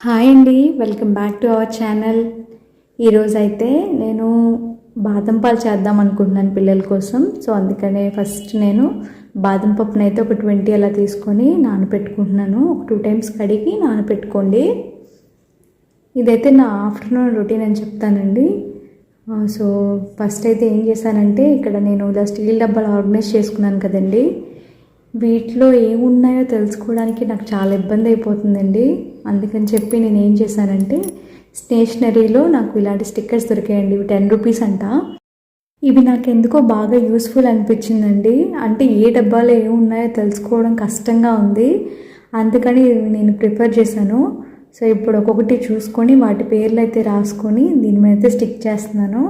Hi అండి, welcome back to our channel. ఈరోజైతే నేను బాదం పాలు చేద్దాం అనుకుంటున్నాను పిల్లల కోసం. సో అందుకనే ఫస్ట్ నేను బాదం పప్పును అయితే ఒక 20 అలా తీసుకొని నానబెట్టుకుంటున్నాను. ఒక 2 టైమ్స్ కడిగి నానబెట్టుకోండి. ఇదైతే నా ఆఫ్టర్నూన్ రొటీన్ అని చెప్తానండి. సో ఫస్ట్ అయితే ఏం చేశానంటే, ఇక్కడ నేను ఇలా స్టీల్ డబ్బాలు ఆర్గనైజ్ చేసుకున్నాను కదండి. వీటిలో ఏమున్నాయో తెలుసుకోవడానికి నాకు చాలా ఇబ్బంది అయిపోతుందండి. అందుకని చెప్పి నేను ఏం చేశానంటే, స్టేషనరీలో నాకు ఇలాంటి స్టిక్కర్స్ దొరికాయండి. ఇవి 10 రూపీస్ అంట. ఇవి నాకు ఎందుకో బాగా యూస్ఫుల్ అనిపించిందండి. అంటే ఏ డబ్బాలో ఏమున్నాయో తెలుసుకోవడం కష్టంగా ఉంది, అందుకని నేను ప్రిఫర్ చేశాను. సో ఇప్పుడు ఒక్కొక్కటి చూసుకొని వాటి పేర్లు అయితే రాసుకొని దీని మీద అయితే స్టిక్ చేస్తున్నాను.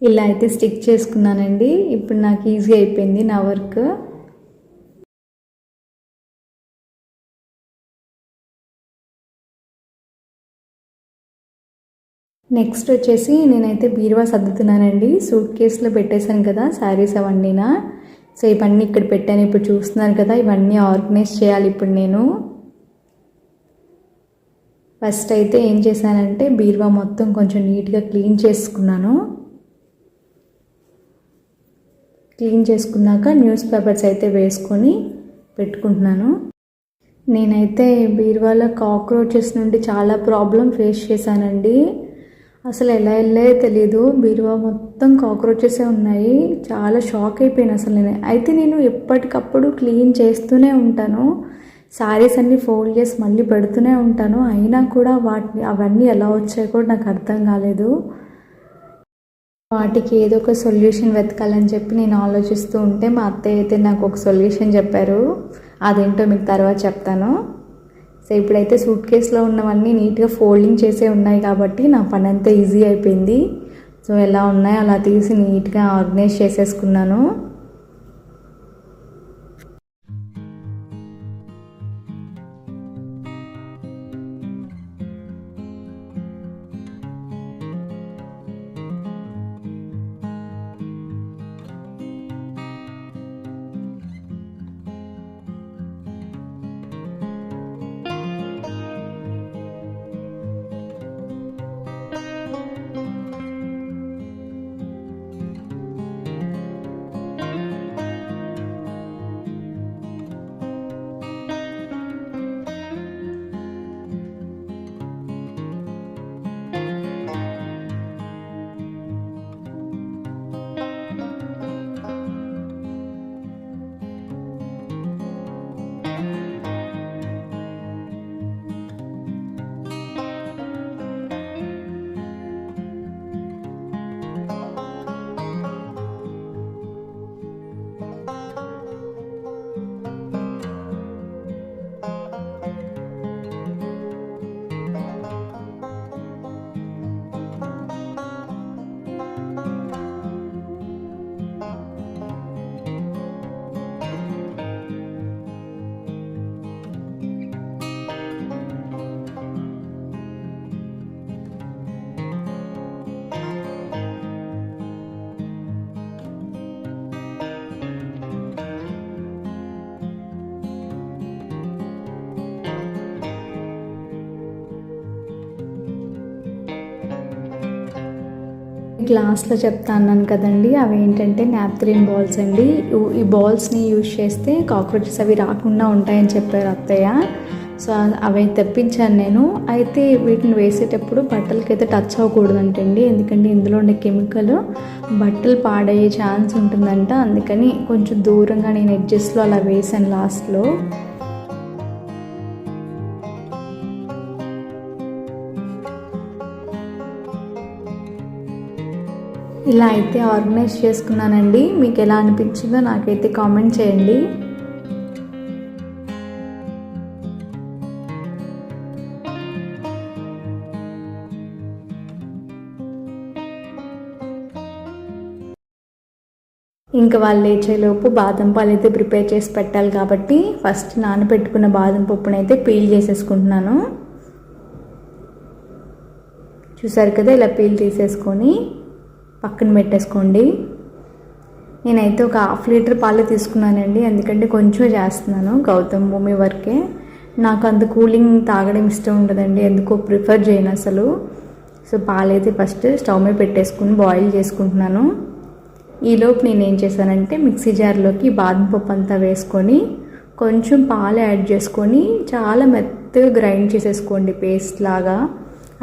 ఇలా అయితే స్టిక్ చేసుకున్నానండి. ఇప్పుడు నాకు ఈజీ అయిపోయింది నా వర్క్. నెక్స్ట్ వచ్చేసి నేనైతే బీరువా సర్దుతున్నానండి. సూట్ కేసులో పెట్టేశాను కదా శారీస్ అవన్నీనా. సో ఇవన్నీ ఇక్కడ పెట్టాను. ఇప్పుడు చూస్తున్నారు కదా, ఇవన్నీ ఆర్గనైజ్ చేయాలి ఇప్పుడు నేను. ఫస్ట్ అయితే ఏం చేశానంటే, బీరువా మొత్తం కొంచెం నీట్గా క్లీన్ చేసుకున్నాను. క్లీన్ చేసుకున్నాక న్యూస్ పేపర్స్ అయితే వేసుకొని పెట్టుకుంటున్నాను. నేనైతే బీరువాలో కాక్రోచెస్ నుండి చాలా ప్రాబ్లం ఫేస్ చేశానండి. అసలు ఎలా వెళ్ళాయో తెలీదు, బీరువా మొత్తం కాక్రోచెసే ఉన్నాయి. చాలా షాక్ అయిపోయాను అసలు నేను ఎప్పటికప్పుడు క్లీన్ చేస్తూనే ఉంటాను. శారీస్ అన్నీ ఫోల్డ్ చేసి మళ్ళీ పెడుతూనే ఉంటాను. అయినా కూడా అవన్నీ ఎలా వచ్చాయో కూడా నాకు అర్థం కాలేదు. వాటికి ఏదో ఒక సొల్యూషన్ వెతకాలని చెప్పి నేను ఆలోచిస్తూ ఉంటే మా అత్తయ్య అయితే నాకు ఒక సొల్యూషన్ చెప్పారు. అదేంటో మీకు తర్వాత చెప్తాను. సో ఇప్పుడైతే సూట్ కేసులో ఉన్నవన్నీ నీట్గా ఫోల్డింగ్ చేసే ఉన్నాయి కాబట్టి నా పని అంతా ఈజీ అయిపోయింది. సో ఎలా ఉన్నాయో అలా తీసి నీట్గా ఆర్గనైజ్ చేసేసుకున్నాను. మీకు లాస్ట్లో చెప్తా అన్నాను కదండి, అవి ఏంటంటే నాప్థలిన్ బాల్స్ అండి. ఈ బాల్స్ని యూజ్ చేస్తే కాక్రోచెస్ అవి రాకుండా ఉంటాయని చెప్పారు అత్తయ్య. సో అవి తెప్పించాను నేను. అయితే వీటిని వేసేటప్పుడు బట్టలకైతే టచ్ అవ్వకూడదంటండి, ఎందుకంటే ఇందులో ఉండే కెమికల్ బట్టలు పాడయ్యే ఛాన్స్ ఉంటుందంట. అందుకని కొంచెం దూరంగా నేను ఎడ్జెస్లో అలా వేసాను లాస్ట్లో. ఇలా అయితే ఆర్గనైజ్ చేసుకున్నానండి. మీకు ఎలా అనిపించిందో నాకైతే కామెంట్ చేయండి. ఇంకా వాళ్ళు లేచేలోపు బాదం పాలు అయితే ప్రిపేర్ చేసి పెట్టాలి కాబట్టి ఫస్ట్ నానబెట్టుకున్న బాదం పప్పునైతే పీల్ చేసేసుకుంటున్నాను. చూసారు కదా, ఇలా పీల్ తీసేసుకొని పక్కన పెట్టేసుకోండి. నేనైతే ఒక 1/2 లీటర్ పాలు తీసుకున్నానండి, ఎందుకంటే కొంచెం చేస్తున్నాను గౌతమ్ భూమి వరకే. నాకు అంత కూలింగ్ తాగడం ఇష్టం ఉండదండి, ఎందుకో ప్రిఫర్ చేయను అసలు. సో పాలైతే ఫస్ట్ స్టవ్ మీద పెట్టేసుకుని బాయిల్ చేసుకుంటున్నాను. ఈలోపు నేను ఏం చేశానంటే మిక్సీ జార్లోకి బాదం పప్పు అంతా వేసుకొని కొంచెం పాలు యాడ్ చేసుకొని చాలా మెత్తగా గ్రైండ్ చేసేసుకోండి, పేస్ట్ లాగా.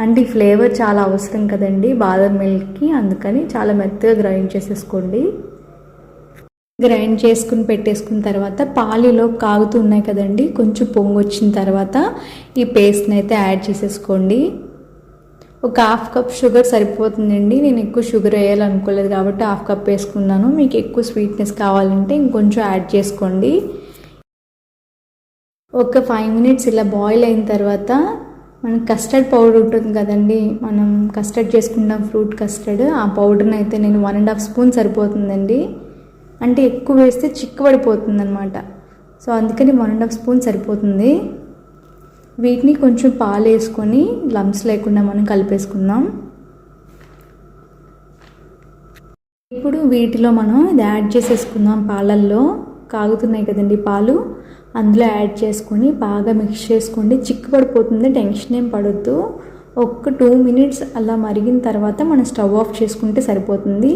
అంటే ఈ ఫ్లేవర్ చాలా అవసరం కదండి బాదం మిల్క్కి, అందుకని చాలా మెత్తగా గ్రైండ్ చేసేసుకోండి. గ్రైండ్ చేసుకుని పెట్టేసుకున్న తర్వాత పాలులో కాగుతూ ఉన్నాయి కదండి, కొంచెం పొంగు వచ్చిన తర్వాత ఈ పేస్ట్ని అయితే యాడ్ చేసేసుకోండి. ఒక 1/2 కప్ షుగర్ సరిపోతుందండి. నేను ఎక్కువ షుగర్ వేయాలనుకోలేదు కాబట్టి 1/2 కప్ వేసుకున్నాను. మీకు ఎక్కువ స్వీట్నెస్ కావాలంటే ఇంకొంచెం యాడ్ చేసుకోండి. ఒక 5 మినిట్స్ ఇలా బాయిల్ అయిన తర్వాత మనకి కస్టర్డ్ పౌడర్ ఉంటుంది కదండి, మనం కస్టర్డ్ చేసుకుంటాం, ఫ్రూట్ కస్టర్డ్. ఆ పౌడర్ని అయితే నేను 1.5 స్పూన్ సరిపోతుందండి. అంటే ఎక్కువ వేస్తే చిక్కబడిపోతుంది అనమాట. సో అందుకని 1.5 స్పూన్ సరిపోతుంది. వీటిని కొంచెం పాలు వేసుకొని లమ్స్ లేకుండా మనం కలిపేసుకుందాం. ఇప్పుడు వీటిలో మనం ఇది యాడ్ చేసేసుకుందాం. పాలల్లో కాగుతున్నాయి కదండి పాలు, అందులో యాడ్ చేసుకొని బాగా మిక్స్ చేసుకోండి. చిక్కుపడిపోతుంది, టెన్షన్ ఏం పడొద్దు. ఒక 2 మినిట్స్ అలా మరిగిన తర్వాత మనం స్టవ్ ఆఫ్ చేసుకుంటే సరిపోతుంది.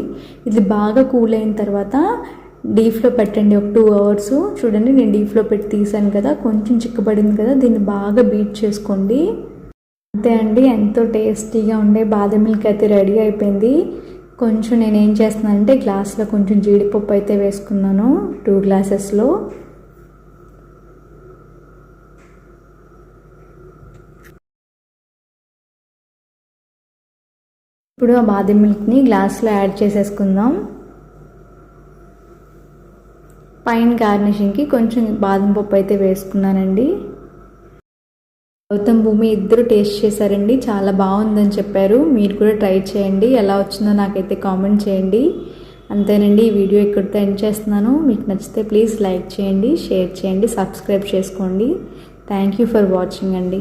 ఇది బాగా కూల్ అయిన తర్వాత డీప్లో పెట్టండి ఒక 2 అవర్స్. చూడండి, నేను డీప్లో పెట్టి తీసాను కదా, కొంచెం చిక్కబడింది కదా, దీన్ని బాగా బీట్ చేసుకోండి. అంతే అండి, ఎంతో టేస్టీగా ఉండే బాదం మిల్క్ అయితే రెడీ అయిపోయింది. కొంచెం నేను ఏం చేస్తున్నానంటే గ్లాస్లో కొంచెం జీడిపప్పు అయితే వేసుకున్నాను, 2 గ్లాసెస్లో. ఇప్పుడు ఆ బాదం మిల్క్ని గ్లాస్లో యాడ్ చేసేసుకుందాం. పైన గార్నిషింగ్కి కొంచెం బాదం పప్పు అయితే వేసుకున్నానండి. గౌతమ్ భూమి ఇద్దరు టేస్ట్ చేశారండి, చాలా బాగుందని చెప్పారు. మీరు కూడా ట్రై చేయండి, ఎలా వచ్చిందో నాకైతే కామెంట్ చేయండి. అంతేనండి, ఈ వీడియో ఇక్కడితో ఎండ్ చేస్తున్నాను. మీకు నచ్చితే ప్లీజ్ లైక్ చేయండి, షేర్ చేయండి, సబ్స్క్రైబ్ చేసుకోండి. థ్యాంక్ యూ ఫర్ వాచింగ్ అండి.